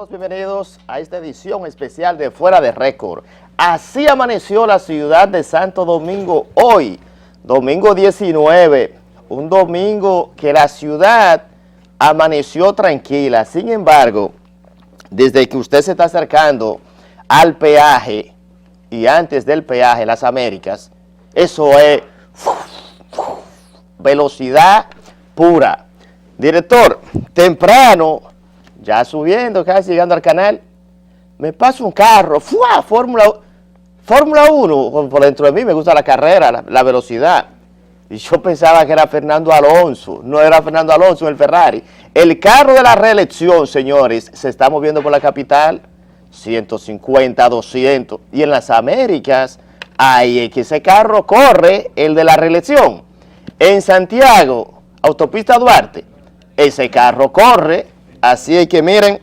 Bienvenidos a esta edición especial de Fuera de Récord. Así amaneció la ciudad de Santo Domingo hoy, domingo 19, un domingo que la ciudad amaneció tranquila. Sin embargo, desde que usted se está acercando al peaje y antes del peaje, Las Américas, eso es velocidad pura. Director, temprano, ya subiendo, casi llegando al canal, me pasa un carro, ¡fua! Fórmula 1, por dentro de mí me gusta la carrera, la velocidad. Y yo pensaba que era Fernando Alonso, no era Fernando Alonso, el Ferrari. El carro de la reelección, señores, se está moviendo por la capital, 150, 200. Y en las Américas, ahí es que ese carro corre, el de la reelección. En Santiago, autopista Duarte, ese carro corre. Así es que miren,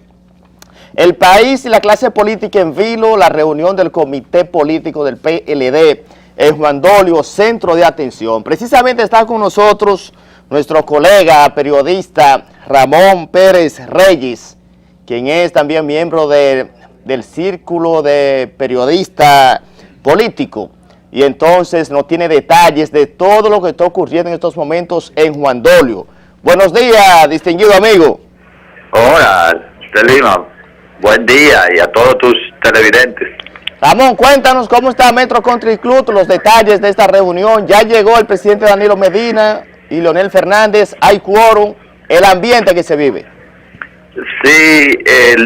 el país y la clase política en vilo, la reunión del comité político del PLD en Juan Dolio, centro de atención. Precisamente está con nosotros nuestro colega periodista Ramón Pérez Reyes, quien es también miembro del círculo de periodista político. Y entonces nos tiene detalles de todo lo que está ocurriendo en estos momentos en Juan Dolio. Buenos días, distinguido amigo. Hola, Lima, buen día y a todos tus televidentes. Ramón, cuéntanos cómo está Metro Country Club, los detalles de esta reunión. Ya llegó el presidente Danilo Medina y Leonel Fernández, hay quórum, el ambiente que se vive. Sí,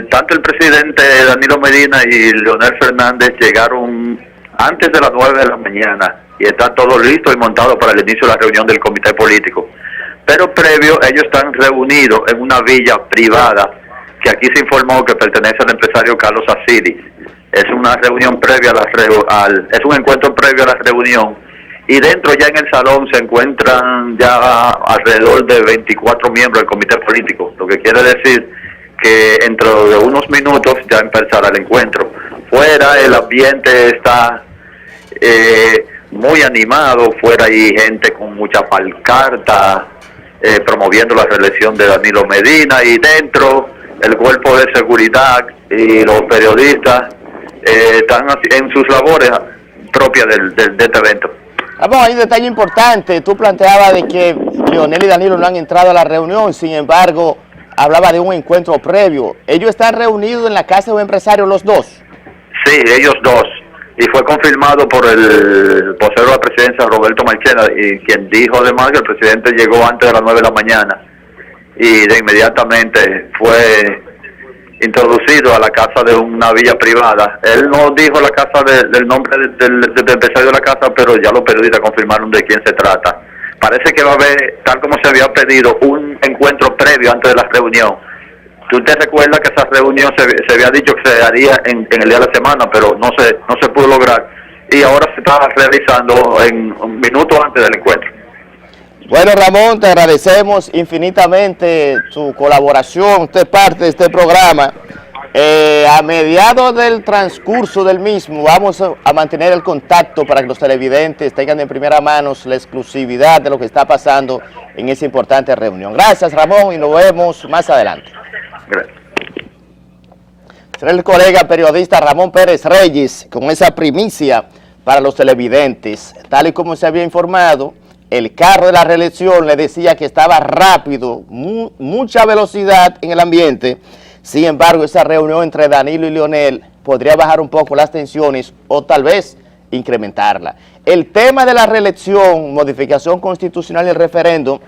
tanto el presidente Danilo Medina y Leonel Fernández llegaron antes de las 9 de la mañana y está todo listo y montado para el inicio de la reunión del comité político. Pero previo, ellos están reunidos en una villa privada que aquí se informó que pertenece al empresario Carlos Asiris. Es una reunión previa es un encuentro previo a la reunión y dentro ya en el salón se encuentran ya alrededor de 24 miembros del comité político, lo que quiere decir que dentro de unos minutos ya empezará el encuentro. Fuera el ambiente está muy animado, fuera hay gente con mucha pancarta, promoviendo la reelección de Danilo Medina, y dentro el cuerpo de seguridad y los periodistas están en sus labores propias de este evento. Hay un detalle importante, tú planteabas de que Leonel y Danilo no han entrado a la reunión, sin embargo, hablaba de un encuentro previo. ¿Ellos están reunidos en la casa de un empresario los dos? Sí, ellos dos. Y fue confirmado por el vocero de la presidencia, Roberto Marchena, y quien dijo además que el presidente llegó antes de las 9 de la mañana y de inmediatamente fue introducido a la casa de una villa privada. Él no dijo la casa del nombre del empresario de la casa, pero ya los periodistas confirmaron de quién se trata. Parece que va a haber, tal como se había pedido, un encuentro previo antes de la reunión. Tú te recuerdas que esa reunión se había dicho que se haría en el día de la semana, pero no se pudo lograr. Y ahora se está realizando en un minuto antes del encuentro. Bueno, Ramón, te agradecemos infinitamente tu colaboración. Usted es parte de este programa. A mediados del transcurso del mismo, vamos a mantener el contacto para que los televidentes tengan en primera mano la exclusividad de lo que está pasando en esa importante reunión. Gracias, Ramón, y nos vemos más adelante. Gracias. Será el colega periodista Ramón Pérez Reyes con esa primicia para los televidentes. Tal y como se había informado, el carro de la reelección le decía que estaba rápido, mucha velocidad en el ambiente. Sin embargo, esa reunión entre Danilo y Leonel podría bajar un poco las tensiones o tal vez incrementarla. El tema de la reelección, modificación constitucional y el referéndum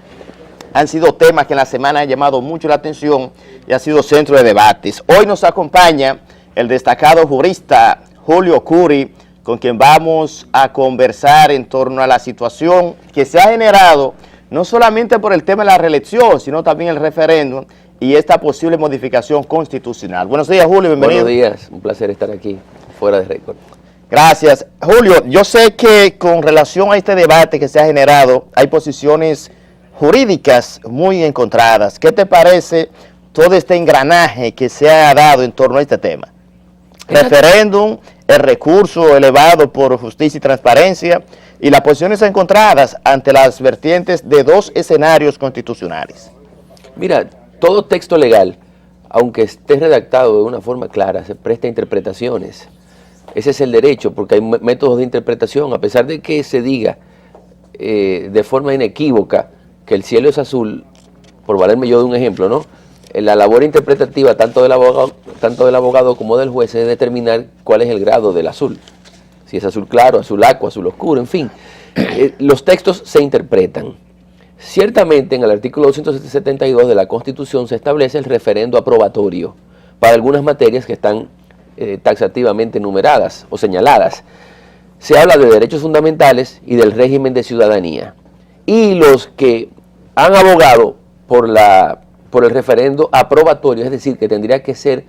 han sido temas que en la semana han llamado mucho la atención y ha sido centro de debates. Hoy nos acompaña el destacado jurista Julio Curi, con quien vamos a conversar en torno a la situación que se ha generado, no solamente por el tema de la reelección, sino también el referéndum y esta posible modificación constitucional. Buenos días, Julio, bienvenido. Buenos días, un placer estar aquí, Fuera de Récord. Gracias. Julio, yo sé que con relación a este debate que se ha generado, hay posiciones jurídicas muy encontradas. ¿Qué te parece todo este engranaje que se ha dado en torno a este tema? Referéndum, el recurso elevado por Justicia y Transparencia y las posiciones encontradas ante las vertientes de dos escenarios constitucionales. Mira, todo texto legal, aunque esté redactado de una forma clara, se presta a interpretaciones. Ese es el derecho, porque hay métodos de interpretación, a pesar de que se diga de forma inequívoca que el cielo es azul, por valerme yo de un ejemplo, ¿no? La labor interpretativa tanto del abogado como del juez es determinar cuál es el grado del azul. Si es azul claro, azul aqua, azul oscuro, en fin. Los textos se interpretan. Ciertamente en el artículo 272 de la Constitución se establece el referendo aprobatorio para algunas materias que están taxativamente numeradas o señaladas. Se habla de derechos fundamentales y del régimen de ciudadanía. Y los que han abogado por el referendo aprobatorio, es decir, que tendría que ser,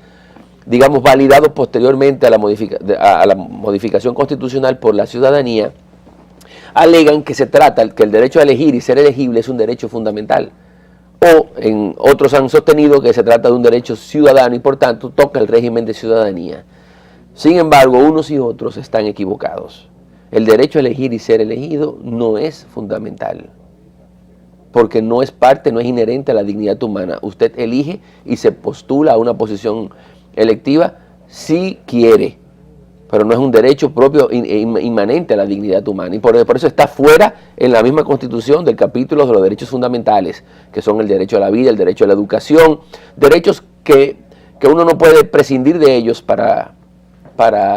digamos, validado posteriormente a la modificación constitucional por la ciudadanía, alegan que que el derecho a elegir y ser elegible es un derecho fundamental. O en otros han sostenido que se trata de un derecho ciudadano y por tanto toca el régimen de ciudadanía. Sin embargo, unos y otros están equivocados. El derecho a elegir y ser elegido no es fundamental, porque no es parte, no es inherente a la dignidad humana. Usted elige y se postula a una posición electiva si quiere, pero no es un derecho propio inmanente a la dignidad humana. Y por eso está fuera en la misma Constitución del capítulo de los derechos fundamentales, que son el derecho a la vida, el derecho a la educación, derechos que uno no puede prescindir de ellos para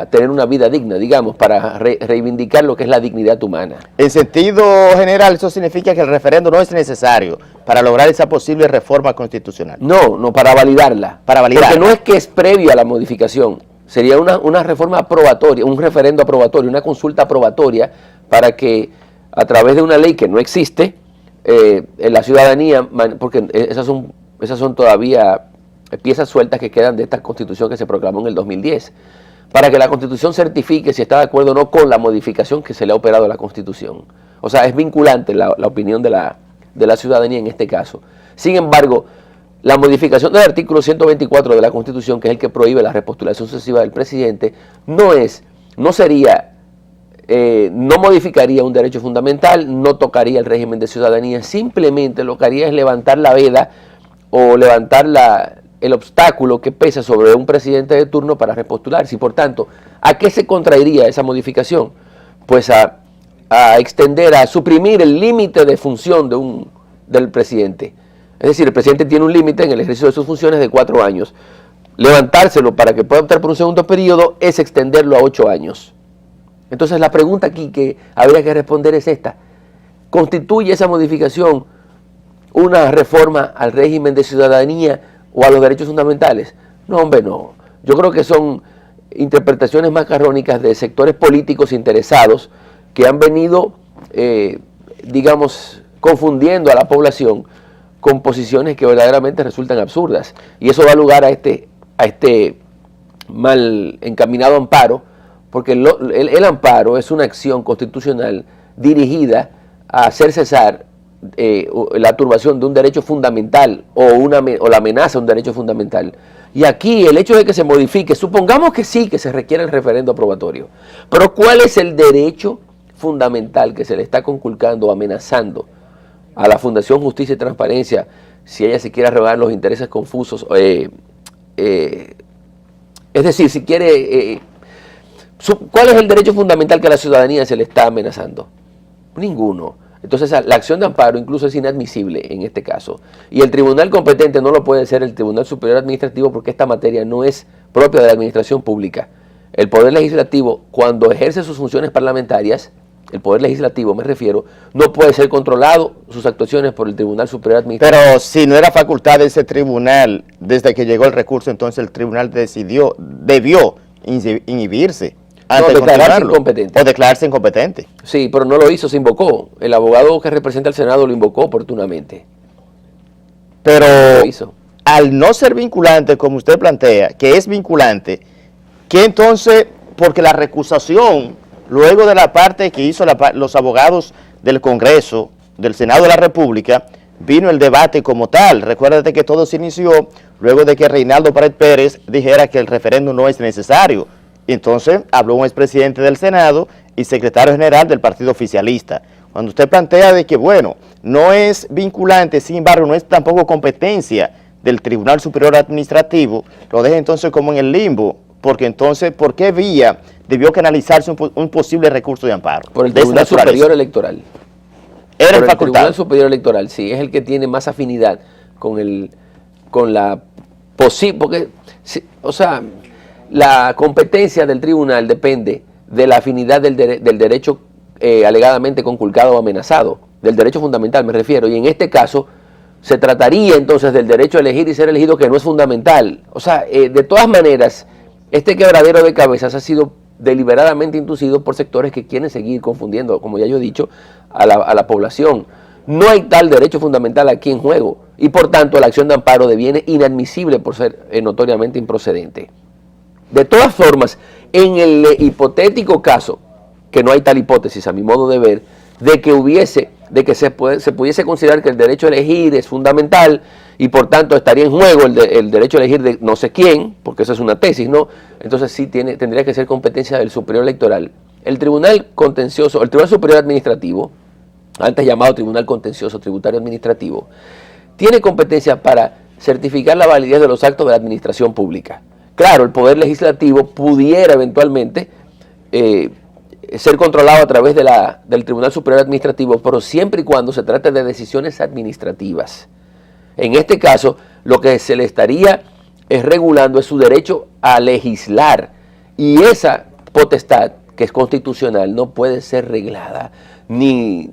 tener una vida digna, digamos, para reivindicar lo que es la dignidad humana. En sentido general, eso significa que el referendo no es necesario para lograr esa posible reforma constitucional. No, para validarla. Para validarla. Porque no es que es previo a la modificación, sería una reforma aprobatoria, un referendo aprobatorio, una consulta aprobatoria para que a través de una ley que no existe, la ciudadanía, porque esas son todavía piezas sueltas que quedan de esta Constitución que se proclamó en el 2010, para que la Constitución certifique si está de acuerdo o no con la modificación que se le ha operado a la Constitución. O sea, es vinculante la opinión de la ciudadanía en este caso. Sin embargo, la modificación del artículo 124 de la Constitución, que es el que prohíbe la repostulación sucesiva del presidente, no modificaría un derecho fundamental, no tocaría el régimen de ciudadanía, simplemente lo que haría es levantar la veda o levantar el obstáculo que pesa sobre un presidente de turno para repostularse. Y por tanto, ¿a qué se contraería esa modificación? Pues a extender, a suprimir el límite de función del presidente. Es decir, el presidente tiene un límite en el ejercicio de sus funciones de 4 años. Levantárselo para que pueda optar por un segundo periodo es extenderlo a 8 años. Entonces la pregunta aquí que habría que responder es esta: ¿constituye esa modificación una reforma al régimen de ciudadanía o a los derechos fundamentales? No, hombre, no. Yo creo que son interpretaciones macarrónicas de sectores políticos interesados que han venido, digamos, confundiendo a la población con posiciones que verdaderamente resultan absurdas. Y eso da lugar a este mal encaminado amparo, porque el amparo es una acción constitucional dirigida a hacer cesar la turbación de un derecho fundamental o la amenaza de un derecho fundamental. Y aquí el hecho de que se modifique, supongamos que sí, que se requiere el referendo aprobatorio, pero ¿cuál es el derecho fundamental que se le está conculcando o amenazando a la Fundación Justicia y Transparencia si ella se quiere arrogar los intereses confusos? Es decir, si quiere... ¿cuál es el derecho fundamental que a la ciudadanía se le está amenazando? Ninguno. Entonces la acción de amparo incluso es inadmisible en este caso. Y el tribunal competente no lo puede ser el Tribunal Superior Administrativo, porque esta materia no es propia de la administración pública. El Poder Legislativo, cuando ejerce sus funciones parlamentarias, el Poder Legislativo me refiero, no puede ser controlado sus actuaciones por el Tribunal Superior Administrativo. Pero si no era facultad de ese tribunal, desde que llegó el recurso, entonces el tribunal debió inhibirse. No, declararse incompetente. O declararse incompetente. Sí, pero no lo hizo, se invocó. El abogado que representa al Senado lo invocó oportunamente. Pero lo hizo. Al no ser vinculante, como usted plantea, que es vinculante, ¿qué entonces porque la recusación, luego de la parte que hizo los abogados del Congreso, del Senado de la República, vino el debate como tal. Recuérdate que todo se inició luego de que Reinaldo Pared Pérez dijera que el referéndum no es necesario. Entonces habló un expresidente del Senado y secretario general del partido oficialista. Cuando usted plantea de que, bueno, no es vinculante, sin embargo, no es tampoco competencia del Tribunal Superior Administrativo, lo deja entonces como en el limbo, porque entonces, ¿por qué vía debió canalizarse un posible recurso de amparo? Por el Tribunal Superior Electoral. Era el facultado. El Tribunal Superior Electoral, sí, es el que tiene más afinidad con la posible, porque, o sea, la competencia del tribunal depende de la afinidad del derecho alegadamente conculcado o amenazado, del derecho fundamental me refiero, y en este caso se trataría entonces del derecho a elegir y ser elegido, que no es fundamental. O sea, de todas maneras, este quebradero de cabezas ha sido deliberadamente inducido por sectores que quieren seguir confundiendo, como ya yo he dicho, a la población. No hay tal derecho fundamental aquí en juego, y por tanto la acción de amparo deviene inadmisible por ser notoriamente improcedente. De todas formas, en el hipotético caso, que no hay tal hipótesis a mi modo de ver, de que se pudiese considerar que el derecho a elegir es fundamental y por tanto estaría en juego el derecho a elegir de no sé quién, porque eso es una tesis, ¿no? Entonces sí tendría que ser competencia del Superior Electoral. El Tribunal Contencioso, el Tribunal Superior Administrativo, antes llamado Tribunal Contencioso Tributario Administrativo, tiene competencia para certificar la validez de los actos de la administración pública. Claro, el Poder Legislativo pudiera eventualmente ser controlado a través del Tribunal Superior Administrativo, pero siempre y cuando se trate de decisiones administrativas. En este caso, lo que se le estaría regulando es su derecho a legislar, y esa potestad, que es constitucional, no puede ser reglada ni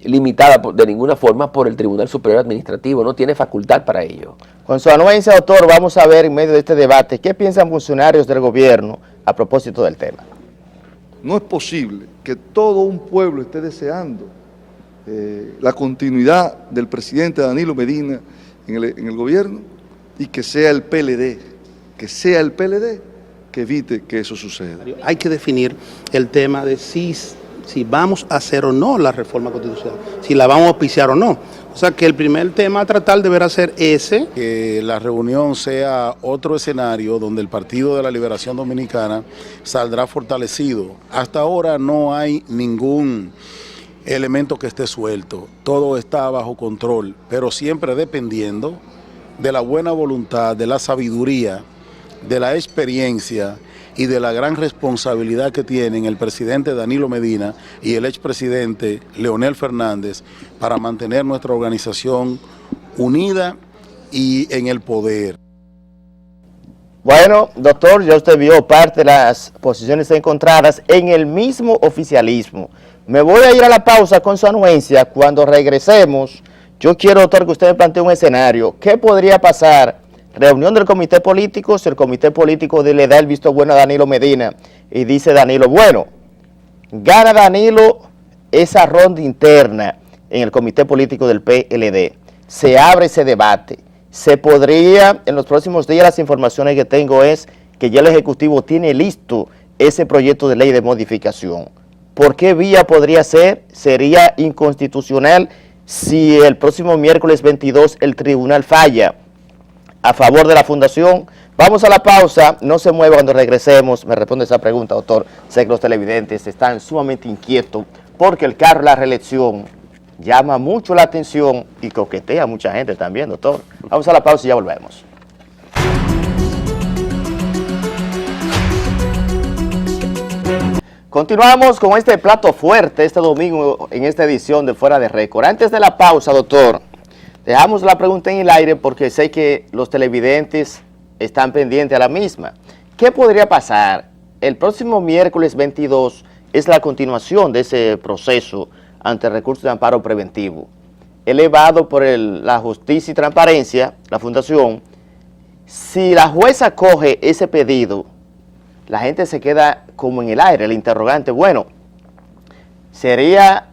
limitada de ninguna forma por el Tribunal Superior Administrativo, no tiene facultad para ello. Con su anuencia, doctor, vamos a ver en medio de este debate qué piensan funcionarios del gobierno a propósito del tema. No es posible que todo un pueblo esté deseando la continuidad del presidente Danilo Medina en el gobierno y que sea el PLD, que evite que eso suceda. Hay que definir el tema de si vamos a hacer o no la reforma constitucional, si la vamos a auspiciar o no. O sea que el primer tema a tratar deberá ser ese. Que la reunión sea otro escenario donde el Partido de la Liberación Dominicana saldrá fortalecido. Hasta ahora no hay ningún elemento que esté suelto, todo está bajo control, pero siempre dependiendo de la buena voluntad, de la sabiduría, de la experiencia y de la gran responsabilidad que tienen el presidente Danilo Medina y el expresidente Leonel Fernández para mantener nuestra organización unida y en el poder. Bueno, doctor, ya usted vio parte de las posiciones encontradas en el mismo oficialismo. Me voy a ir a la pausa con su anuencia. Cuando regresemos, yo quiero, doctor, que usted me plantee un escenario. ¿Qué podría pasar? Reunión del comité político, si el comité político le da el visto bueno a Danilo Medina y dice Danilo, bueno, gana Danilo esa ronda interna en el comité político del PLD. Se abre ese debate. Se podría, en los próximos días, las informaciones que tengo es que ya el Ejecutivo tiene listo ese proyecto de ley de modificación. ¿Por qué vía podría ser? Sería inconstitucional si el próximo miércoles 22 el tribunal falla a favor de la fundación. Vamos a la pausa, no se mueva. Cuando regresemos me responde esa pregunta, doctor. Sé que los televidentes están sumamente inquietos porque el carro de la reelección llama mucho la atención y coquetea a mucha gente también, doctor. Vamos a la pausa y ya volvemos. Continuamos con este plato fuerte este domingo en esta edición de Fuera de Récord. Antes de la pausa, doctor, dejamos la pregunta en el aire porque sé que los televidentes están pendientes a la misma. ¿Qué podría pasar? El próximo miércoles 22 es la continuación de ese proceso ante el recurso de amparo preventivo, elevado por la Justicia y Transparencia, la Fundación. Si la jueza coge ese pedido, la gente se queda como en el aire, el interrogante, bueno, sería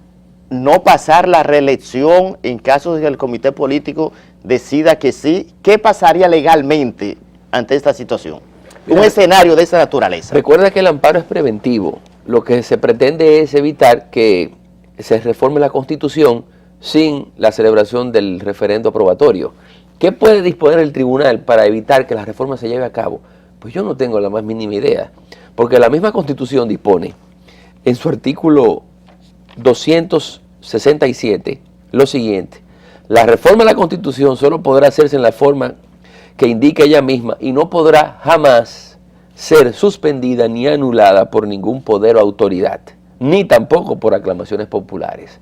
no pasar la reelección en caso de que el comité político decida que sí. ¿Qué pasaría legalmente ante esta situación? un escenario de esa naturaleza? Recuerda que el amparo es preventivo. Lo que se pretende es evitar que se reforme la Constitución sin la celebración del referendo aprobatorio. ¿Qué puede disponer el tribunal para evitar que la reforma se lleve a cabo? Pues yo no tengo la más mínima idea, porque la misma Constitución dispone en su artículo 267 lo siguiente: la reforma de la Constitución solo podrá hacerse en la forma que indique ella misma y no podrá jamás ser suspendida ni anulada por ningún poder o autoridad, ni tampoco por aclamaciones populares.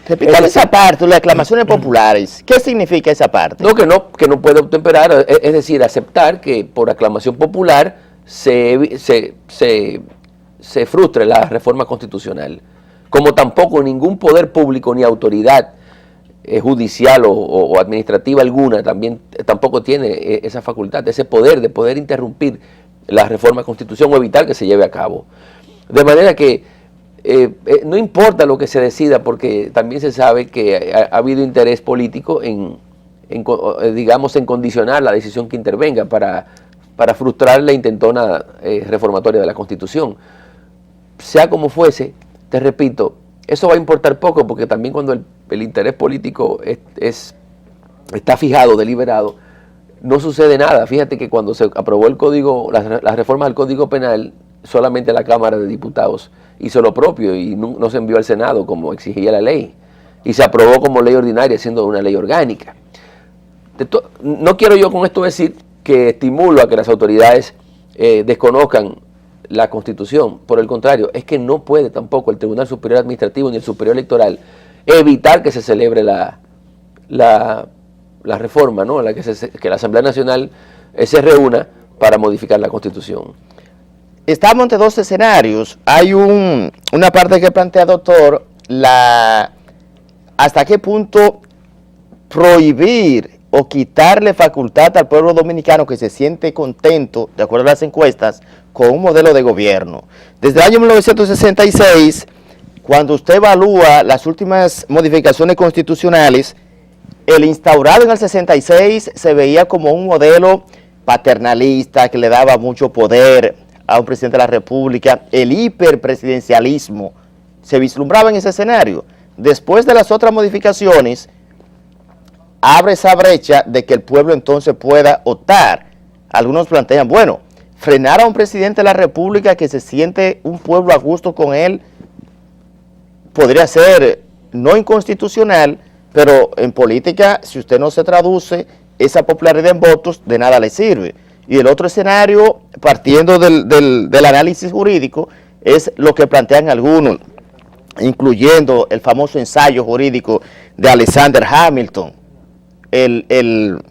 Repítame esa parte, las aclamaciones populares. ¿Qué significa esa parte? No, que no puede obtemperar, es decir, aceptar que por aclamación popular se frustre la reforma constitucional. Como tampoco ningún poder público ni autoridad judicial o administrativa alguna tampoco tiene esa facultad, ese poder de poder interrumpir la reforma constitución o evitar que se lleve a cabo. De manera que no importa lo que se decida, porque también se sabe que ha habido interés político en condicionar la decisión que intervenga para frustrar la intentona reformatoria de la Constitución. Sea como fuese, te repito, eso va a importar poco, porque también cuando el interés político está fijado, deliberado, no sucede nada. Fíjate que cuando se aprobó el código, las reformas del Código Penal, solamente la Cámara de Diputados hizo lo propio y no se envió al Senado como exigía la ley, y se aprobó como ley ordinaria, siendo una ley orgánica. No quiero yo con esto decir que estimulo a que las autoridades desconozcan la Constitución. Por el contrario, es que no puede tampoco el Tribunal Superior Administrativo ni el Superior Electoral evitar que se celebre la reforma, ¿no? Que la Asamblea Nacional se reúna para modificar la Constitución. Estamos ante dos escenarios. Hay una parte que plantea, doctor, hasta qué punto prohibir o quitarle facultad al pueblo dominicano que se siente contento, de acuerdo a las encuestas, con un modelo de gobierno. Desde el año 1966, cuando usted evalúa las últimas modificaciones constitucionales, el instaurado en el 66 se veía como un modelo paternalista que le daba mucho poder a un presidente de la República. El hiperpresidencialismo se vislumbraba en ese escenario. Después de las otras modificaciones, abre esa brecha de que el pueblo entonces pueda optar. Algunos plantean, bueno, frenar a un presidente de la República que se siente un pueblo a gusto con él podría ser no inconstitucional, pero en política, si usted no se traduce esa popularidad en votos, de nada le sirve. Y el otro escenario, partiendo del análisis jurídico, es lo que plantean algunos, incluyendo el famoso ensayo jurídico de Alexander Hamilton, el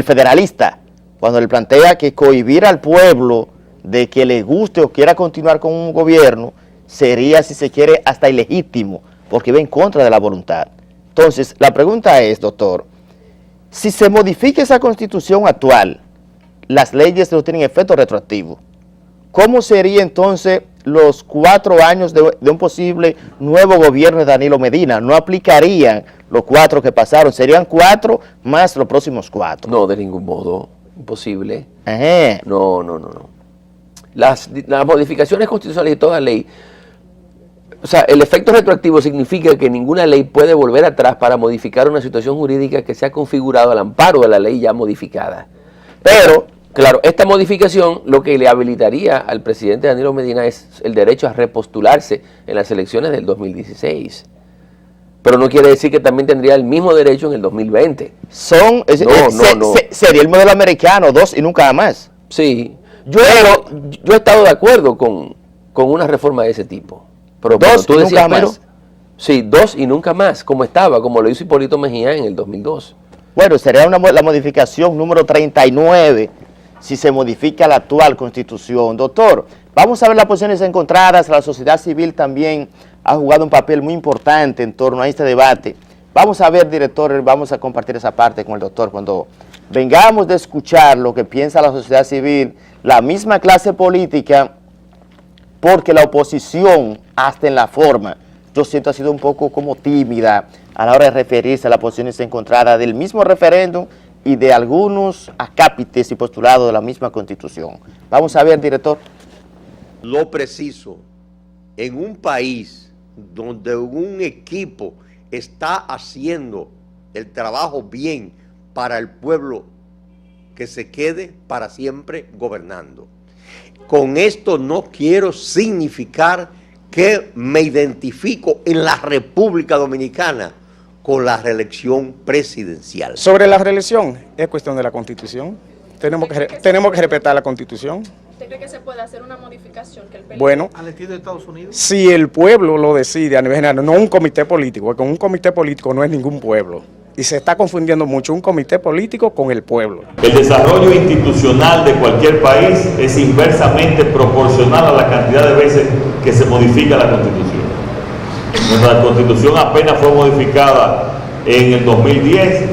federalista, cuando le plantea que cohibir al pueblo de que le guste o quiera continuar con un gobierno sería, si se quiere, hasta ilegítimo, porque va en contra de la voluntad. Entonces, la pregunta es, doctor, si se modifica esa Constitución actual, las leyes no tienen efecto retroactivo, ¿cómo sería entonces los 4 años de un posible nuevo gobierno de Danilo Medina? No aplicarían los 4 que pasaron, serían 4 más los próximos 4. No, de ningún modo, imposible. Ajá. No. Las modificaciones constitucionales de toda ley, o sea, el efecto retroactivo significa que ninguna ley puede volver atrás para modificar una situación jurídica que se ha configurado al amparo de la ley ya modificada. Pero, claro, esta modificación lo que le habilitaría al presidente Danilo Medina es el derecho a repostularse en las elecciones del 2016. Pero no quiere decir que también tendría el mismo derecho en el 2020. Sería el modelo americano, 2 y nunca más. Sí, yo he estado de acuerdo con una reforma de ese tipo. Pero 2 y nunca más. Sí, 2 y nunca más, como lo hizo Hipólito Mejía en el 2002. Bueno, sería la modificación número 39 si se modifica la actual Constitución. Doctor, vamos a ver las posiciones encontradas. La sociedad civil también ha jugado un papel muy importante en torno a este debate. Vamos a ver, director, vamos a compartir esa parte con el doctor. Cuando vengamos de escuchar lo que piensa la sociedad civil, la misma clase política, porque la oposición, hasta en la forma, yo siento ha sido un poco como tímida a la hora de referirse a las posiciones encontradas del mismo referéndum y de algunos acápites y postulados de la misma Constitución. Vamos a ver, director. Lo preciso, en un país donde un equipo está haciendo el trabajo bien para el pueblo, que se quede para siempre gobernando. Con esto no quiero significar que me identifico en la República Dominicana con la reelección presidencial. Sobre la reelección, es cuestión de la Constitución. Tenemos que respetar la Constitución. ¿Usted cree que se puede hacer una modificación? Que el PLD... Bueno, Al estilo de Estados Unidos. si el pueblo lo decide a nivel general, no un comité político, porque un comité político no es ningún pueblo. Y se está confundiendo mucho un comité político con el pueblo. El desarrollo institucional de cualquier país es inversamente proporcional a la cantidad de veces que se modifica la Constitución. Nuestra Constitución apenas fue modificada en el 2010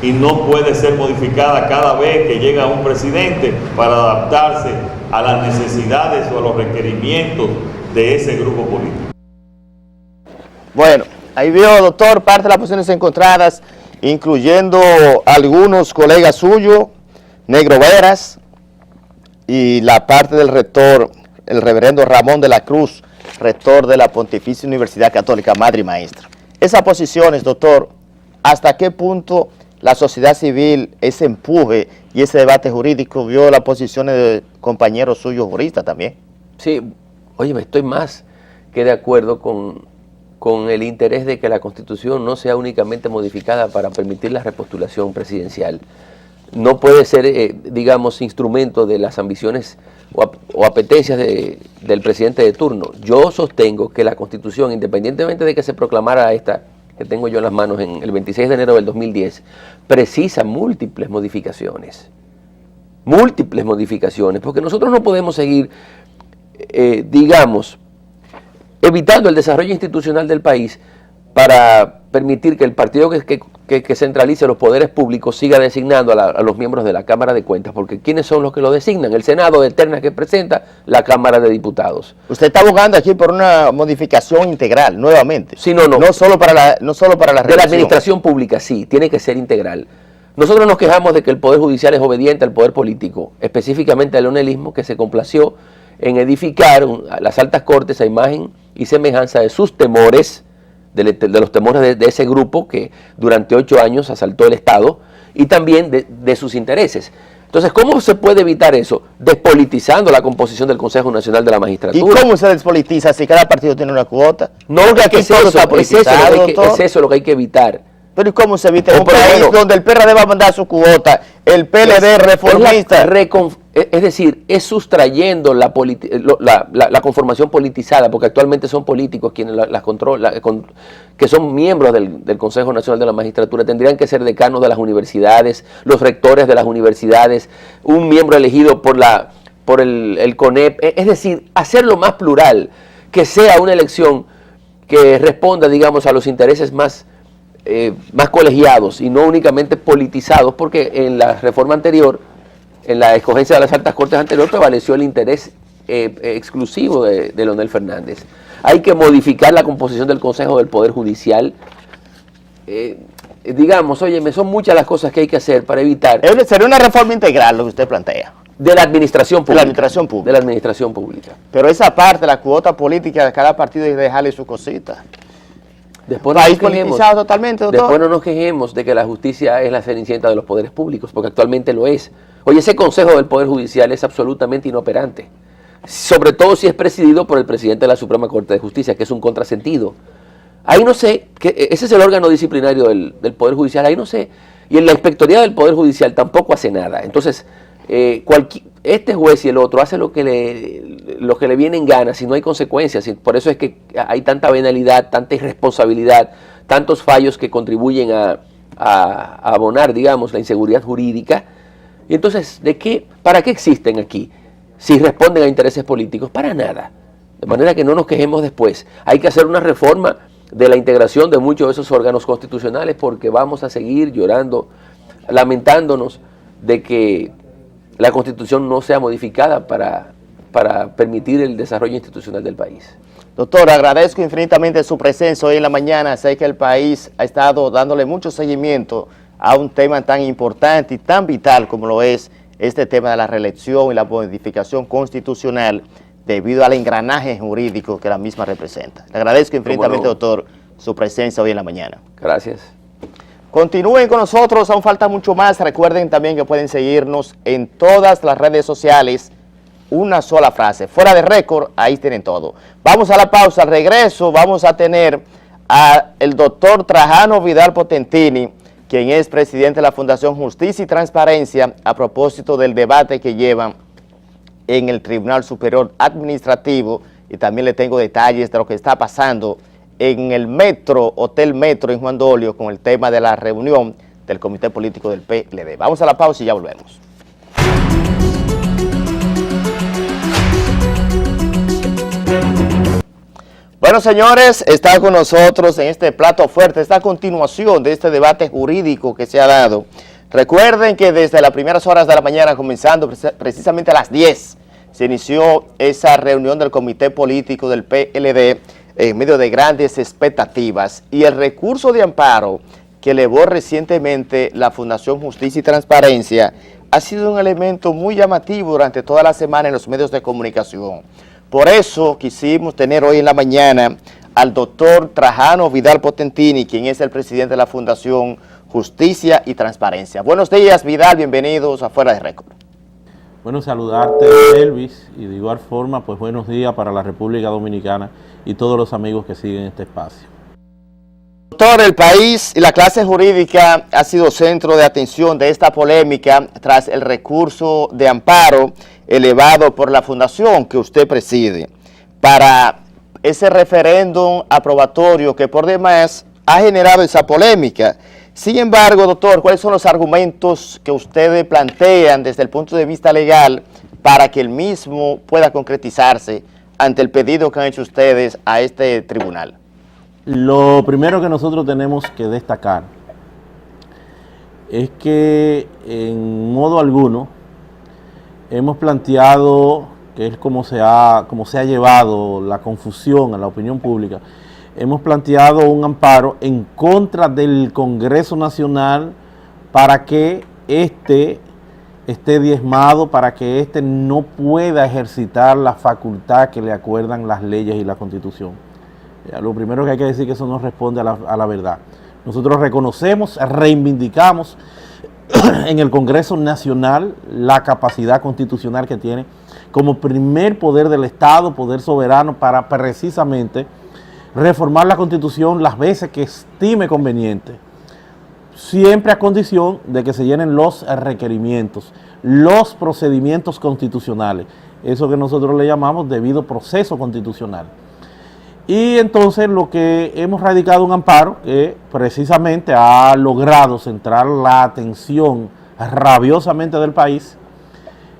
y no puede ser modificada cada vez que llega un presidente para adaptarse a las necesidades o a los requerimientos de ese grupo político. Bueno, ahí vio, doctor, parte de las posiciones encontradas, incluyendo algunos colegas suyos, Negro Veras, y la parte del rector, el reverendo Ramón de la Cruz, rector de la Pontificia Universidad Católica Madre y Maestra. Esas posiciones, doctor, ¿hasta qué punto la sociedad civil, ese empuje y ese debate jurídico, vio las posiciones de compañeros suyos juristas también? Sí, oye, estoy más que de acuerdo con el interés de que la Constitución no sea únicamente modificada para permitir la repostulación presidencial. No puede ser, digamos, instrumento de las ambiciones o apetencias del presidente de turno. Yo sostengo que la Constitución, independientemente de que se proclamara esta, que tengo yo en las manos en el 26 de enero del 2010, precisa múltiples modificaciones. Múltiples modificaciones, porque nosotros no podemos seguir, digamos, evitando el desarrollo institucional del país para permitir que el partido que centralice los poderes públicos siga designando a los miembros de la Cámara de Cuentas, porque ¿quiénes son los que lo designan? El Senado de terna que presenta la Cámara de Diputados. Usted está abogando aquí por una modificación integral, nuevamente. Sí, no. No solo para la de la administración pública, sí, tiene que ser integral. Nosotros nos quejamos de que el Poder Judicial es obediente al Poder Político, específicamente al leonelismo, que se complació en edificar las altas cortes a imagen y semejanza de sus temores, de los temores de ese grupo que durante 8 años asaltó el Estado, y también de sus intereses. Entonces, ¿cómo se puede evitar eso? Despolitizando la composición del Consejo Nacional de la Magistratura. ¿Y cómo se despolitiza si cada partido tiene una cuota? No, que es eso lo que hay que evitar. Pero ¿y cómo se evita en un país donde el PRD va a mandar su cuota, el PLD reformista? Es decir, es sustrayendo la conformación politizada, porque actualmente son políticos quienes las controlan, que son miembros del Consejo Nacional de la Magistratura. Tendrían que ser decanos de las universidades, los rectores de las universidades, un miembro elegido por el CONEP. Es decir, hacerlo más plural, que sea una elección que responda, digamos, a los intereses más colegiados y no únicamente politizados, porque en la reforma anterior, en la escogencia de las altas cortes anterior, prevaleció el interés exclusivo de Leonel Fernández. Hay que modificar la composición del Consejo del Poder Judicial. Digamos, óyeme, son muchas las cosas que hay que hacer para evitar... Sería una reforma integral lo que usted plantea. De la administración pública. De la administración pública. De la administración pública. Pero esa parte, la cuota política de cada partido, hay que dejarle su cosita. Después país politizado totalmente, doctor. Después no nos quejemos de que la justicia es la cenicienta de los poderes públicos, porque actualmente lo es. Oye, ese Consejo del Poder Judicial es absolutamente inoperante, sobre todo si es presidido por el presidente de la Suprema Corte de Justicia, que es un contrasentido. Ahí no sé, ese es el órgano disciplinario del Poder Judicial, ahí no sé, y en la Inspectoría del Poder Judicial tampoco hace nada. Entonces, este juez y el otro hace lo que le viene en gana, si no hay consecuencias. Por eso es que hay tanta venalidad, tanta irresponsabilidad, tantos fallos que contribuyen a abonar, digamos, la inseguridad jurídica. Y entonces, ¿para qué existen aquí? Si responden a intereses políticos, para nada. De manera que no nos quejemos después. Hay que hacer una reforma de la integración de muchos de esos órganos constitucionales, porque vamos a seguir llorando, lamentándonos de que la Constitución no sea modificada para permitir el desarrollo institucional del país. Doctor, agradezco infinitamente su presencia hoy en la mañana. Sé que el país ha estado dándole mucho seguimiento a un tema tan importante y tan vital como lo es este tema de la reelección y la modificación constitucional debido al engranaje jurídico que la misma representa. Le agradezco infinitamente, doctor, su presencia hoy en la mañana. Gracias. Continúen con nosotros, aún falta mucho más. Recuerden también que pueden seguirnos en todas las redes sociales. Una sola frase, fuera de récord, ahí tienen todo. Vamos a la pausa, al regreso vamos a tener al doctor Trajano Vidal Potentini, quien es presidente de la Fundación Justicia y Transparencia, a propósito del debate que llevan en el Tribunal Superior Administrativo, y también le tengo detalles de lo que está pasando en el Metro, Hotel Metro en Juan Dolio, con el tema de la reunión del Comité Político del PLD. Vamos a la pausa y ya volvemos. Bueno, señores, está con nosotros en este plato fuerte, esta continuación de este debate jurídico que se ha dado. Recuerden que desde las primeras horas de la mañana, comenzando precisamente a las 10, se inició esa reunión del Comité Político del PLD en medio de grandes expectativas, y el recurso de amparo que elevó recientemente la Fundación Justicia y Transparencia ha sido un elemento muy llamativo durante toda la semana en los medios de comunicación. Por eso quisimos tener hoy en la mañana al doctor Trajano Vidal Potentini, quien es el presidente de la Fundación Justicia y Transparencia. Buenos días, Vidal, bienvenidos a Fuera de Récord. Bueno, saludarte, Elvis, y de igual forma, pues buenos días para la República Dominicana y todos los amigos que siguen este espacio. Doctor, el país y la clase jurídica ha sido centro de atención de esta polémica tras el recurso de amparo elevado por la fundación que usted preside para ese referéndum aprobatorio que por demás ha generado esa polémica. Sin embargo, doctor, ¿cuáles son los argumentos que ustedes plantean desde el punto de vista legal para que el mismo pueda concretizarse ante el pedido que han hecho ustedes a este tribunal? Lo primero que nosotros tenemos que destacar es que en modo alguno hemos planteado, que es como se ha llevado la confusión a la opinión pública, hemos planteado un amparo en contra del Congreso Nacional para que éste esté diezmado, para que éste no pueda ejercitar la facultad que le acuerdan las leyes y la Constitución. Lo primero que hay que decir es que eso no responde a la verdad. Nosotros reconocemos, reivindicamos en el Congreso Nacional la capacidad constitucional que tiene como primer poder del Estado, poder soberano, para precisamente reformar la Constitución las veces que estime conveniente, siempre a condición de que se llenen los requerimientos, los procedimientos constitucionales, eso que nosotros le llamamos debido proceso constitucional. Y entonces lo que hemos radicado un amparo que precisamente ha logrado centrar la atención rabiosamente del país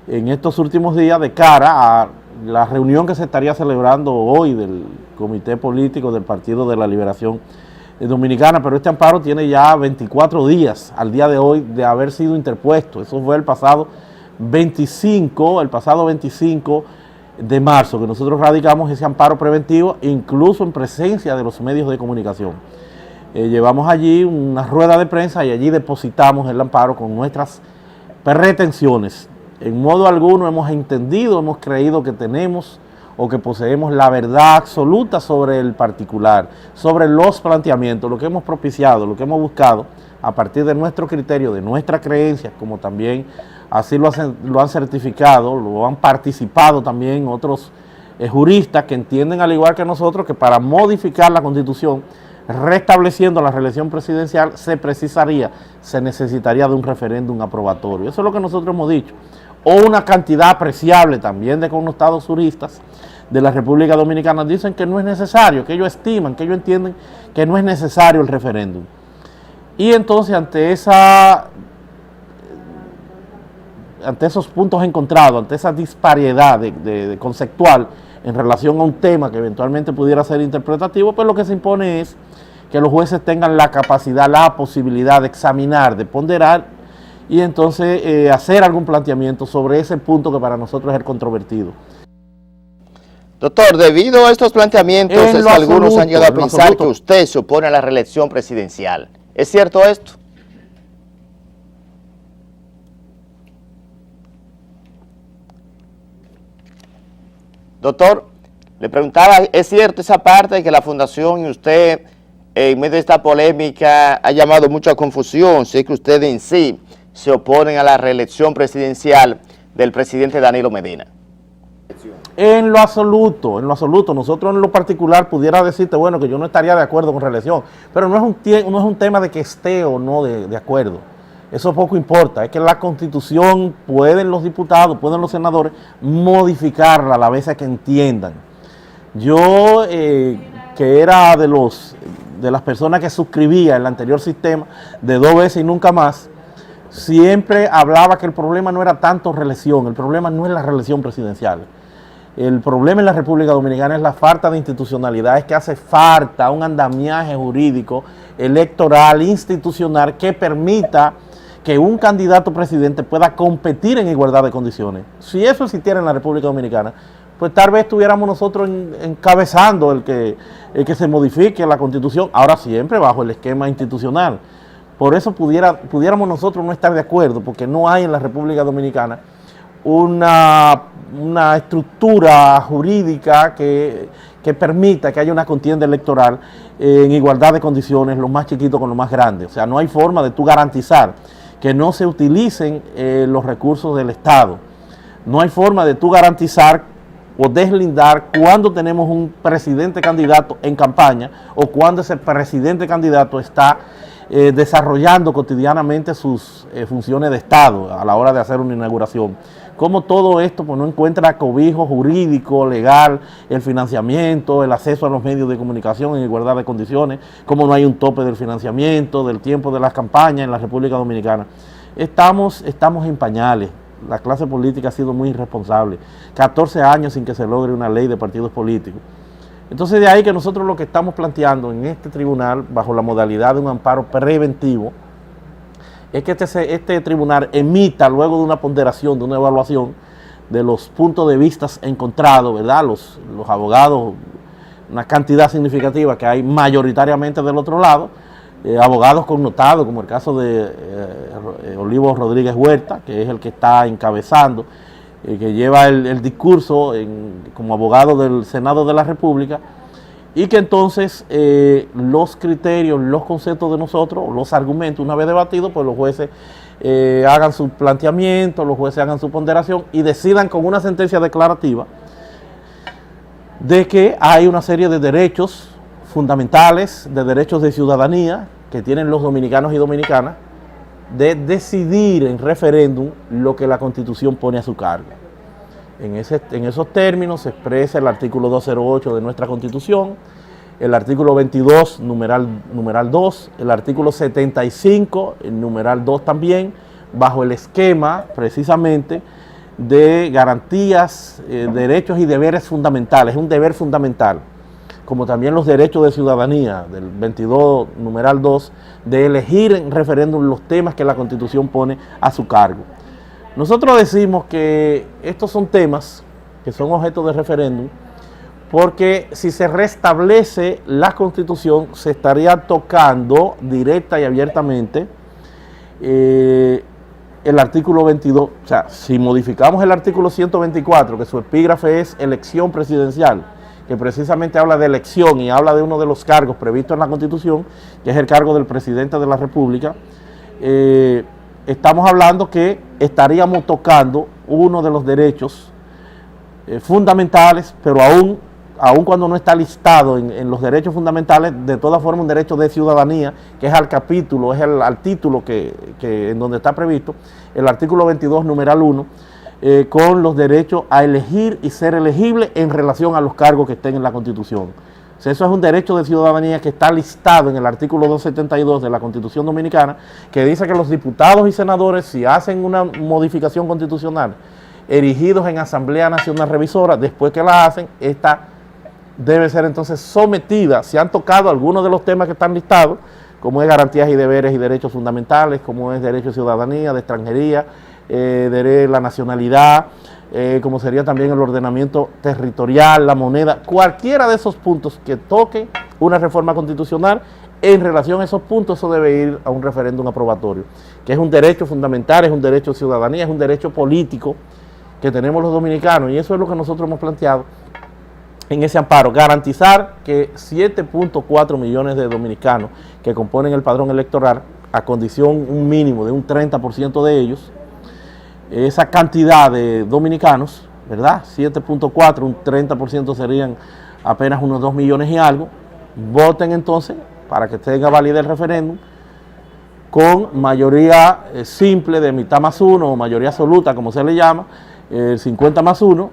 en estos últimos días de cara a la reunión que se estaría celebrando hoy del Comité Político del Partido de la Liberación Dominicana, pero este amparo tiene ya 24 días al día de hoy de haber sido interpuesto. Eso fue el pasado 25 de marzo, que nosotros radicamos ese amparo preventivo, incluso en presencia de los medios de comunicación. Llevamos allí una rueda de prensa y allí depositamos el amparo con nuestras pretensiones. En modo alguno hemos entendido, hemos creído que tenemos o que poseemos la verdad absoluta sobre el particular, sobre los planteamientos, lo que hemos propiciado, lo que hemos buscado a partir de nuestro criterio, de nuestra creencia, como también así lo han certificado, lo han participado también otros juristas que entienden al igual que nosotros que para modificar la Constitución, restableciendo la reelección presidencial, se necesitaría de un referéndum aprobatorio. Eso es lo que nosotros hemos dicho. O una cantidad apreciable también de connotados juristas de la República Dominicana dicen que no es necesario, que ellos estiman, que ellos entienden que no es necesario el referéndum. Y entonces ante esos puntos encontrados, ante esa disparidad de conceptual en relación a un tema que eventualmente pudiera ser interpretativo, pues lo que se impone es que los jueces tengan la capacidad, la posibilidad de examinar, de ponderar y entonces hacer algún planteamiento sobre ese punto que para nosotros es el controvertido. Doctor, debido a estos planteamientos, algunos han llegado a pensar que usted se opone a la reelección presidencial. ¿Es cierto esto? Doctor, le preguntaba, ¿es cierto esa parte de que la Fundación y usted, en medio de esta polémica, ha llamado mucha confusión? Sé que ustedes en sí se oponen a la reelección presidencial del presidente Danilo Medina. En lo absoluto, en lo absoluto. Nosotros en lo particular pudiera decirte, bueno, que yo no estaría de acuerdo con reelección, pero no es un tema de que esté o no de acuerdo. Eso poco importa, es que la Constitución pueden los diputados, pueden los senadores modificarla a la vez que entiendan. Yo, que era de las personas que suscribía el anterior sistema de 2 veces y nunca más, siempre hablaba que el problema no era tanto reelección, el problema no es la reelección presidencial. El problema en la República Dominicana es la falta de institucionalidad, es que hace falta un andamiaje jurídico, electoral, institucional, que permita que un candidato presidente pueda competir en igualdad de condiciones. Si eso existiera en la República Dominicana, pues tal vez estuviéramos nosotros encabezando el que se modifique la Constitución, ahora siempre bajo el esquema institucional. Por eso pudiéramos nosotros no estar de acuerdo, porque no hay en la República Dominicana una estructura jurídica que permita que haya una contienda electoral en igualdad de condiciones, los más chiquitos con los más grandes. O sea, no hay forma de tú garantizar que no se utilicen los recursos del Estado. No hay forma de tú garantizar o deslindar cuando tenemos un presidente candidato en campaña o cuando ese presidente candidato está desarrollando cotidianamente sus funciones de Estado a la hora de hacer una inauguración. Como todo esto pues, no encuentra cobijo jurídico, legal, el financiamiento, el acceso a los medios de comunicación en igualdad de condiciones, como no hay un tope del financiamiento, del tiempo de las campañas en la República Dominicana. Estamos en pañales. La clase política ha sido muy irresponsable. 14 años sin que se logre una ley de partidos políticos. Entonces de ahí que nosotros lo que estamos planteando en este tribunal, bajo la modalidad de un amparo preventivo, es que este tribunal emita, luego de una ponderación, de una evaluación, de los puntos de vista encontrados, ¿verdad? Los abogados, una cantidad significativa que hay mayoritariamente del otro lado, abogados connotados, como el caso de Olivo Rodríguez Huerta, que es el que está encabezando, que lleva el discurso como abogado del Senado de la República, y que entonces los criterios, los conceptos de nosotros, los argumentos, una vez debatidos, pues los jueces hagan su planteamiento, los jueces hagan su ponderación y decidan con una sentencia declarativa de que hay una serie de derechos fundamentales, de derechos de ciudadanía que tienen los dominicanos y dominicanas, de decidir en referéndum lo que la Constitución pone a su cargo. En esos términos se expresa el artículo 208 de nuestra Constitución, el artículo 22, numeral 2, el artículo 75, el numeral 2 también, bajo el esquema precisamente de garantías, derechos y deberes fundamentales. Es un deber fundamental, como también los derechos de ciudadanía, del 22, numeral 2, de elegir en referéndum los temas que la Constitución pone a su cargo. Nosotros decimos que estos son temas que son objeto de referéndum porque si se restablece la Constitución se estaría tocando directa y abiertamente el artículo 22. O sea, si modificamos el artículo 124, que su epígrafe es elección presidencial, que precisamente habla de elección y habla de uno de los cargos previstos en la Constitución, que es el cargo del presidente de la República, estamos hablando que estaríamos tocando uno de los derechos fundamentales, pero aún cuando no está listado en los derechos fundamentales, de todas formas un derecho de ciudadanía, que es al capítulo, es al título que en donde está previsto, el artículo 22, numeral 1, con los derechos a elegir y ser elegible en relación a los cargos que estén en la Constitución. O sea, eso es un derecho de ciudadanía que está listado en el artículo 272 de la Constitución Dominicana, que dice que los diputados y senadores, si hacen una modificación constitucional, erigidos en Asamblea Nacional Revisora, después que la hacen, esta debe ser entonces sometida, si han tocado algunos de los temas que están listados, como es garantías y deberes y derechos fundamentales, como es derecho de ciudadanía, de extranjería, de la nacionalidad, como sería también el ordenamiento territorial, la moneda, cualquiera de esos puntos que toque una reforma constitucional, en relación a esos puntos, eso debe ir a un referéndum aprobatorio, que es un derecho fundamental, es un derecho de ciudadanía, es un derecho político que tenemos los dominicanos, y eso es lo que nosotros hemos planteado en ese amparo, garantizar que 7.4 millones de dominicanos que componen el padrón electoral, a condición un mínimo de un 30% de ellos, esa cantidad de dominicanos, ¿verdad? 7.4, un 30% serían apenas unos 2 millones y algo, voten entonces, para que tenga validez el referéndum, con mayoría simple de mitad más uno, o mayoría absoluta, como se le llama, 50 más 1,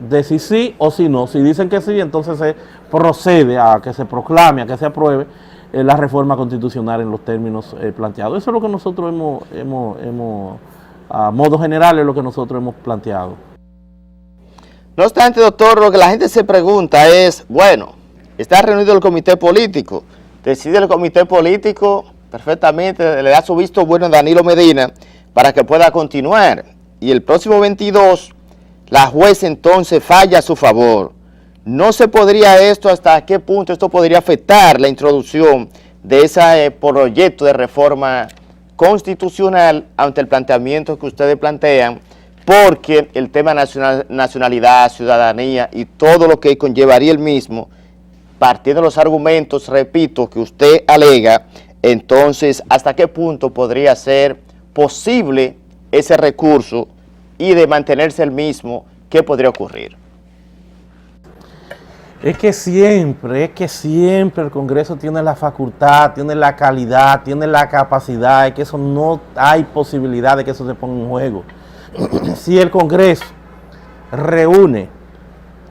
de si sí o si no. Si dicen que sí, entonces se procede a que se proclame, a que se apruebe la reforma constitucional en los términos planteados. Eso es lo que nosotros hemos a modo general, es lo que nosotros hemos planteado. No obstante, doctor, lo que la gente se pregunta es, bueno, está reunido el comité político, decide el comité político perfectamente, le da su visto bueno a Danilo Medina para que pueda continuar, y el próximo 22 la jueza entonces falla a su favor. ¿No se podría esto, hasta qué punto esto podría afectar la introducción de ese proyecto de reforma constitucional ante el planteamiento que ustedes plantean? Porque el tema nacionalidad, ciudadanía y todo lo que conllevaría el mismo, partiendo de los argumentos, repito, que usted alega, entonces, ¿hasta qué punto podría ser posible ese recurso? Y de mantenerse el mismo, ¿qué podría ocurrir? Es que siempre el Congreso tiene la facultad, tiene la calidad, tiene la capacidad, es que eso no hay posibilidad de que eso se ponga en juego. Si el Congreso reúne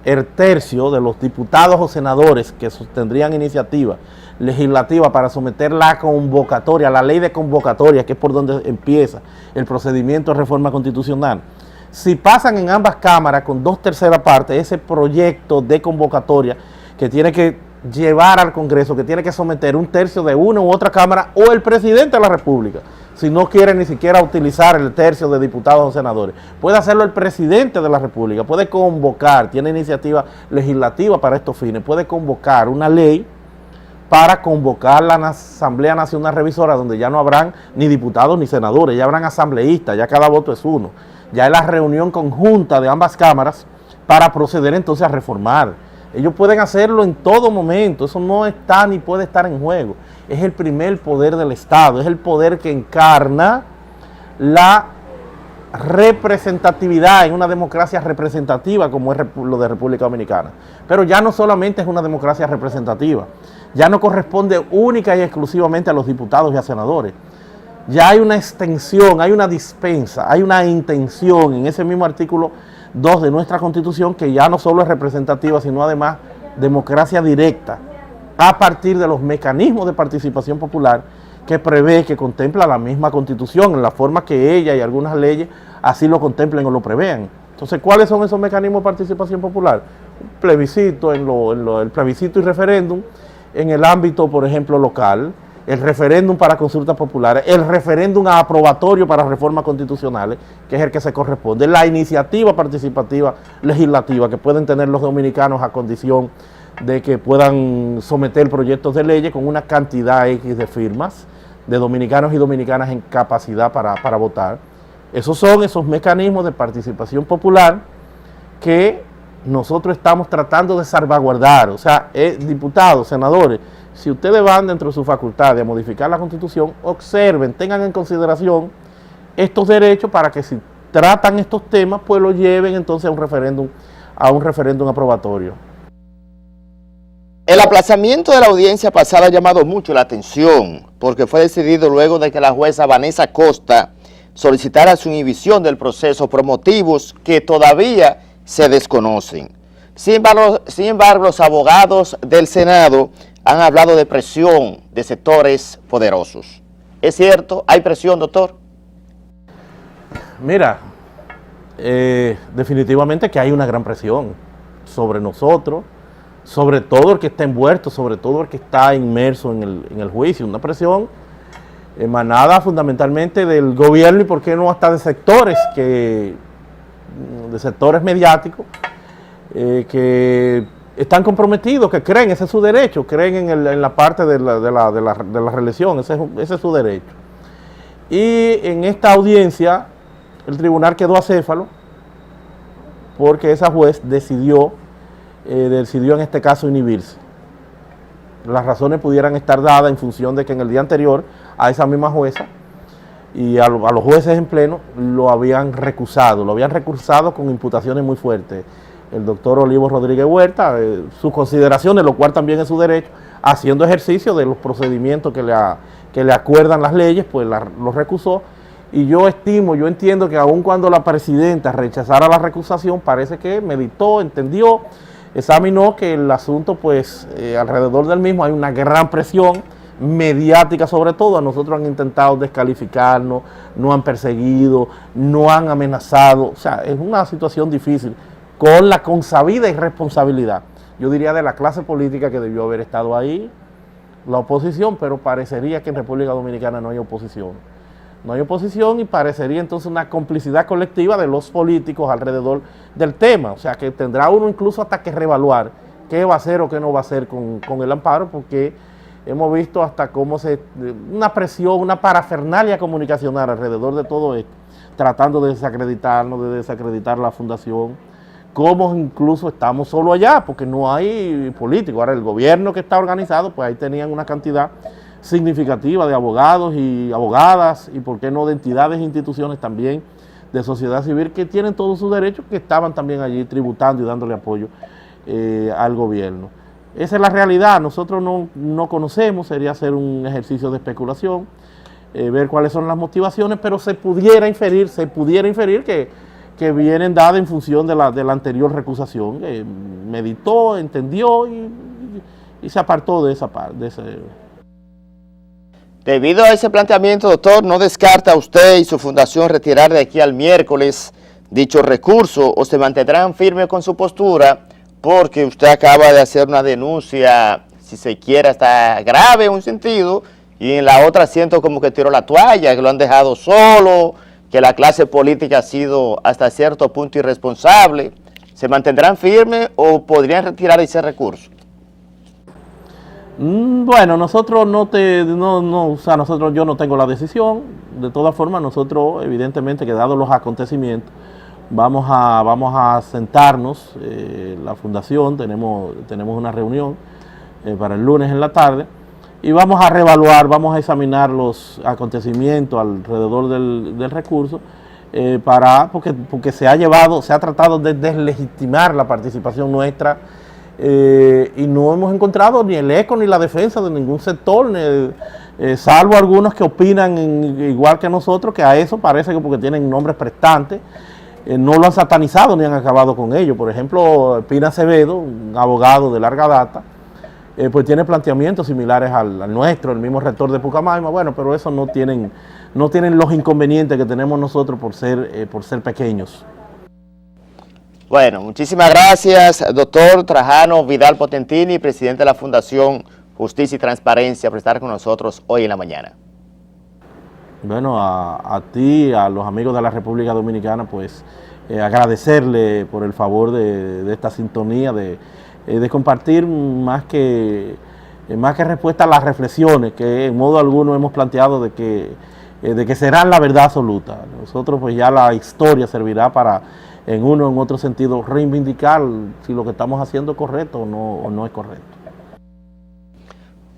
el tercio de los diputados o senadores que sostendrían iniciativa legislativa para someter la convocatoria, la ley de convocatoria, que es por donde empieza el procedimiento de reforma constitucional, si pasan en ambas cámaras con 2/3 partes ese proyecto de convocatoria que tiene que llevar al Congreso, que tiene que someter un tercio de una u otra cámara o el presidente de la República, si no quiere ni siquiera utilizar el tercio de diputados o senadores, puede hacerlo el presidente de la República, puede convocar, tiene iniciativa legislativa para estos fines, puede convocar una ley para convocar la Asamblea Nacional Revisora, donde ya no habrán ni diputados ni senadores, ya habrán asambleístas, ya cada voto es uno, ya es la reunión conjunta de ambas cámaras para proceder entonces a reformar. Ellos pueden hacerlo en todo momento, eso no está ni puede estar en juego. Es el primer poder del Estado, es el poder que encarna la representatividad en una democracia representativa como es lo de República Dominicana. Pero ya no solamente es una democracia representativa, ya no corresponde única y exclusivamente a los diputados y a senadores. Ya hay una extensión, hay una dispensa, hay una intención en ese mismo artículo 2 de nuestra Constitución que ya no solo es representativa, sino además democracia directa, a partir de los mecanismos de participación popular que prevé, que contempla la misma Constitución, en la forma que ella y algunas leyes así lo contemplen o lo prevean. Entonces, ¿cuáles son esos mecanismos de participación popular? Un plebiscito, el plebiscito y referéndum en el ámbito, por ejemplo, local, el referéndum para consultas populares, el referéndum aprobatorio para reformas constitucionales, que es el que se corresponde, la iniciativa participativa legislativa que pueden tener los dominicanos a condición de que puedan someter proyectos de leyes con una cantidad X de firmas de dominicanos y dominicanas en capacidad para votar. Esos son esos mecanismos de participación popular que nosotros estamos tratando de salvaguardar. O sea, diputados, senadores, si ustedes van dentro de su facultad de modificar la Constitución, observen, tengan en consideración estos derechos para que si tratan estos temas, pues lo lleven entonces a un referéndum aprobatorio. El aplazamiento de la audiencia pasada ha llamado mucho la atención porque fue decidido luego de que la jueza Vanessa Costa solicitara su inhibición del proceso por motivos que todavía se desconocen. Sin embargo, los abogados del Senado han hablado de presión de sectores poderosos. ¿Es cierto? ¿Hay presión, doctor? Mira, definitivamente que hay una gran presión sobre nosotros, sobre todo el que está envuelto, sobre todo el que está inmerso en el juicio. Una presión emanada fundamentalmente del gobierno y por qué no hasta de sectores mediáticos que están comprometidos, que creen, ese es su derecho, creen en la parte de la reelección, ese es su derecho. Y en esta audiencia el tribunal quedó acéfalo porque esa juez decidió decidió en este caso inhibirse. Las razones pudieran estar dadas en función de que en el día anterior a esa misma jueza y a los jueces en pleno lo habían recusado con imputaciones muy fuertes. El doctor Olivo Rodríguez Huerta, sus consideraciones, lo cual también es su derecho, haciendo ejercicio de los procedimientos que le acuerdan las leyes, pues los recusó. Y yo entiendo que aun cuando la presidenta rechazara la recusación, parece que meditó, entendió, examinó que el asunto, pues, alrededor del mismo hay una gran presión mediática sobre todo. A nosotros han intentado descalificarnos, nos han perseguido, nos han amenazado. O sea, es una situación difícil, con la consabida irresponsabilidad, yo diría, de la clase política que debió haber estado ahí, la oposición, pero parecería que en República Dominicana no hay oposición. No hay oposición y parecería entonces una complicidad colectiva de los políticos alrededor del tema. O sea, que tendrá uno incluso hasta que reevaluar qué va a hacer o qué no va a hacer con el amparo, porque hemos visto hasta cómo una presión, una parafernalia comunicacional alrededor de todo esto, tratando de desacreditarnos, de desacreditar la fundación, cómo incluso estamos solo allá, porque no hay políticos. Ahora el gobierno que está organizado, pues ahí tenían una cantidad significativa de abogados y abogadas, y por qué no de entidades e instituciones también de sociedad civil que tienen todos sus derechos, que estaban también allí tributando y dándole apoyo al gobierno. Esa es la realidad. Nosotros no conocemos, sería hacer un ejercicio de especulación, ver cuáles son las motivaciones, pero se pudiera inferir que vienen dadas en función de la anterior recusación. Meditó, entendió y se apartó de esa parte. Debido a ese planteamiento, doctor, ¿no descarta usted y su fundación retirar de aquí al miércoles dicho recurso o se mantendrán firmes con su postura? Porque usted acaba de hacer una denuncia, si se quiere, hasta grave en un sentido, y en la otra siento como que tiró la toalla, que lo han dejado solo, que la clase política ha sido hasta cierto punto irresponsable. ¿Se mantendrán firmes o podrían retirar ese recurso? Bueno, nosotros yo no tengo la decisión. De todas formas, nosotros evidentemente, que dados los acontecimientos, vamos a sentarnos, la fundación, tenemos una reunión para el lunes en la tarde, y vamos a reevaluar, vamos a examinar los acontecimientos alrededor del recurso, porque se ha tratado de deslegitimar la participación nuestra, y no hemos encontrado ni el eco ni la defensa de ningún sector, salvo algunos que opinan igual que nosotros, que a eso parece que porque tienen nombres prestantes, no lo han satanizado ni han acabado con ello. Por ejemplo, Pina Acevedo, un abogado de larga data, pues tiene planteamientos similares al nuestro, el mismo rector de Pucamaima. Bueno, pero eso no tienen los inconvenientes que tenemos nosotros por ser pequeños. Bueno, muchísimas gracias, doctor Trajano Vidal Potentini, presidente de la Fundación Justicia y Transparencia, por estar con nosotros hoy en la mañana. Bueno, a ti, a los amigos de la República Dominicana, pues agradecerle por el favor de esta sintonía, de compartir más que respuesta a las reflexiones que en modo alguno hemos planteado de que serán la verdad absoluta. Nosotros, pues ya la historia servirá para, en uno o en otro sentido, reivindicar si lo que estamos haciendo es correcto o no es correcto.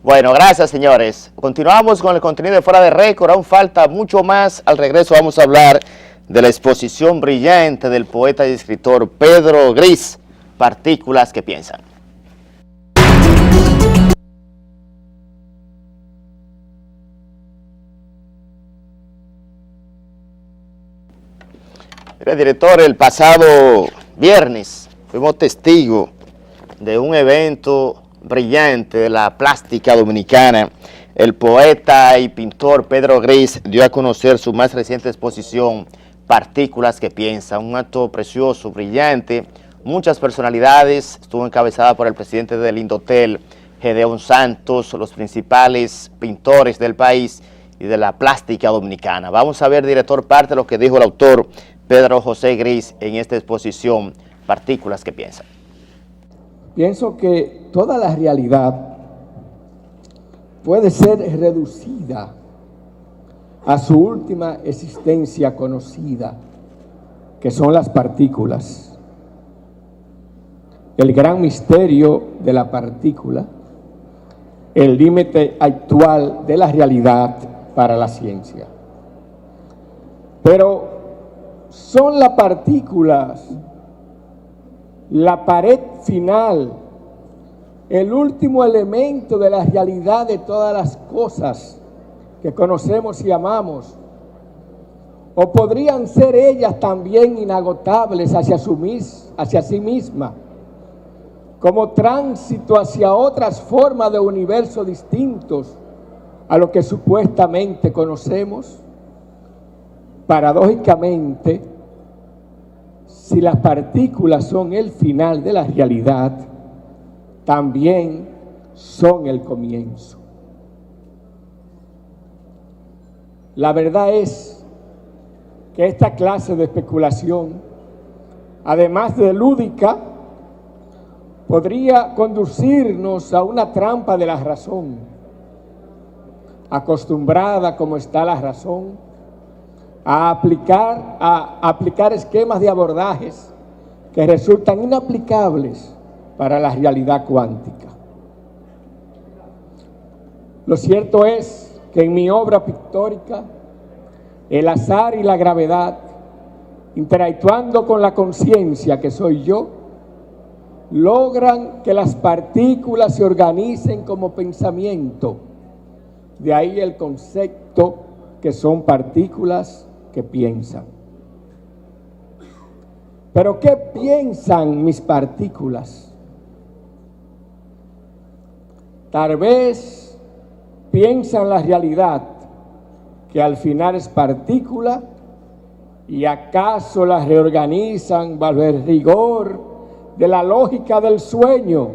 Bueno, gracias, señores. Continuamos con el contenido de Fuera de Récord. Aún falta mucho más. Al regreso vamos a hablar de la exposición brillante del poeta y escritor Pedro Gris, Partículas que piensan. Mire, director, el pasado viernes fuimos testigos de un evento brillante de la plástica dominicana. El poeta y pintor Pedro Gris dio a conocer su más reciente exposición, Partículas que piensan, un acto precioso, brillante, muchas personalidades, estuvo encabezada por el presidente del Indotel, Gedeón Santos, los principales pintores del país y de la plástica dominicana. Vamos a ver, director, parte de lo que dijo el autor Pedro José Gris en esta exposición, Partículas que piensan. Pienso que toda la realidad puede ser reducida a su última existencia conocida, que son las partículas. el gran misterio de la partícula, el límite actual de la realidad para la ciencia. Pero son las partículas la pared final, el último elemento de la realidad de todas las cosas que conocemos y amamos, o podrían ser ellas también inagotables hacia sí misma, como tránsito hacia otras formas de universo distintos a lo que supuestamente conocemos. Paradójicamente, si las partículas son el final de la realidad, también son el comienzo. La verdad es que esta clase de especulación, además de lúdica, podría conducirnos a una trampa de la razón. Acostumbrada como está la razón a aplicar esquemas de abordajes que resultan inaplicables para la realidad cuántica. Lo cierto es que en mi obra pictórica, el azar y la gravedad, interactuando con la conciencia que soy yo, logran que las partículas se organicen como pensamiento. De ahí el concepto que son partículas que piensan. ¿Pero qué piensan mis partículas? Tal vez piensan la realidad, que al final es partícula, y acaso la reorganizan bajo el rigor de la lógica del sueño.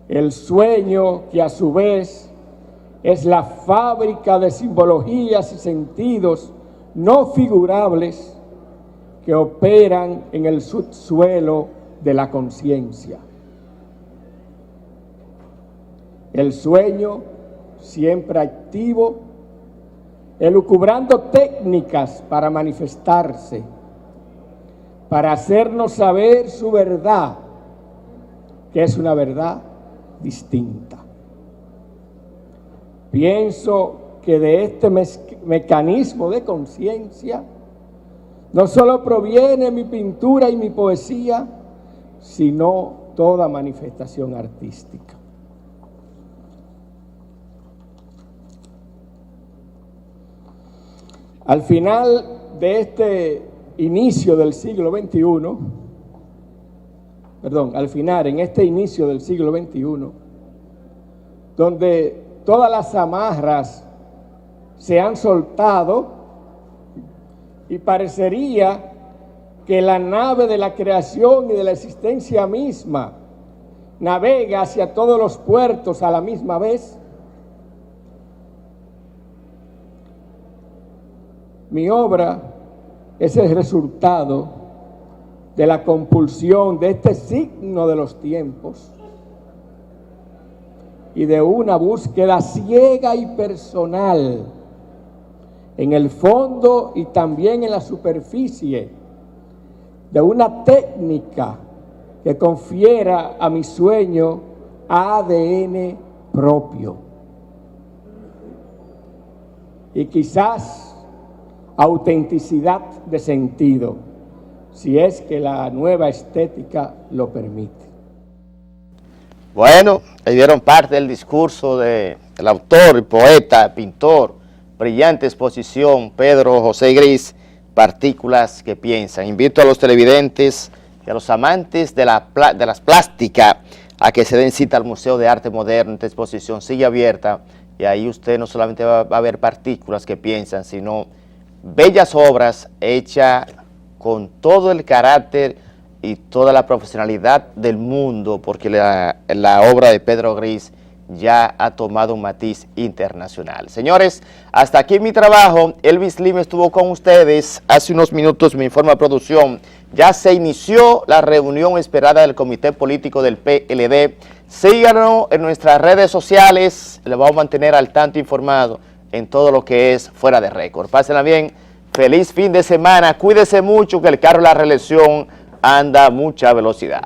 El sueño que a su vez es la fábrica de simbologías y sentidos no figurables que operan en el subsuelo de la conciencia. El sueño, siempre activo, elucubrando técnicas para manifestarse, para hacernos saber su verdad, que es una verdad distinta. Pienso que de este mecanismo de conciencia no solo proviene mi pintura y mi poesía, sino toda manifestación artística. Al final de este inicio del siglo XXI, en este inicio del siglo XXI, donde todas las amarras se han soltado y parecería que la nave de la creación y de la existencia misma navega hacia todos los puertos a la misma vez, mi obra es el resultado de la compulsión de este signo de los tiempos y de una búsqueda ciega y personal en el fondo y también en la superficie de una técnica que confiera a mi sueño ADN propio y quizás autenticidad de sentido, si es que la nueva estética lo permite. Bueno, ahí vieron parte del discurso del autor, poeta, pintor, brillante exposición, Pedro José Gris, Partículas que piensan. Invito a los televidentes y a los amantes de las plásticas a que se den cita al Museo de Arte Moderno. Esta exposición sigue abierta y ahí usted no solamente va a ver partículas que piensan, sino bellas obras hechas con todo el carácter y toda la profesionalidad del mundo, porque la obra de Pedro Gris ya ha tomado un matiz internacional. Señores, hasta aquí mi trabajo. Elvis Lima estuvo con ustedes. Hace unos minutos me informa producción. Ya se inició la reunión esperada del Comité Político del PLD. Síganos en nuestras redes sociales. Le vamos a mantener al tanto informado en todo lo que es Fuera de Récord. Pásenla bien. Feliz fin de semana. Cuídese mucho, que el carro de la reelección anda a mucha velocidad.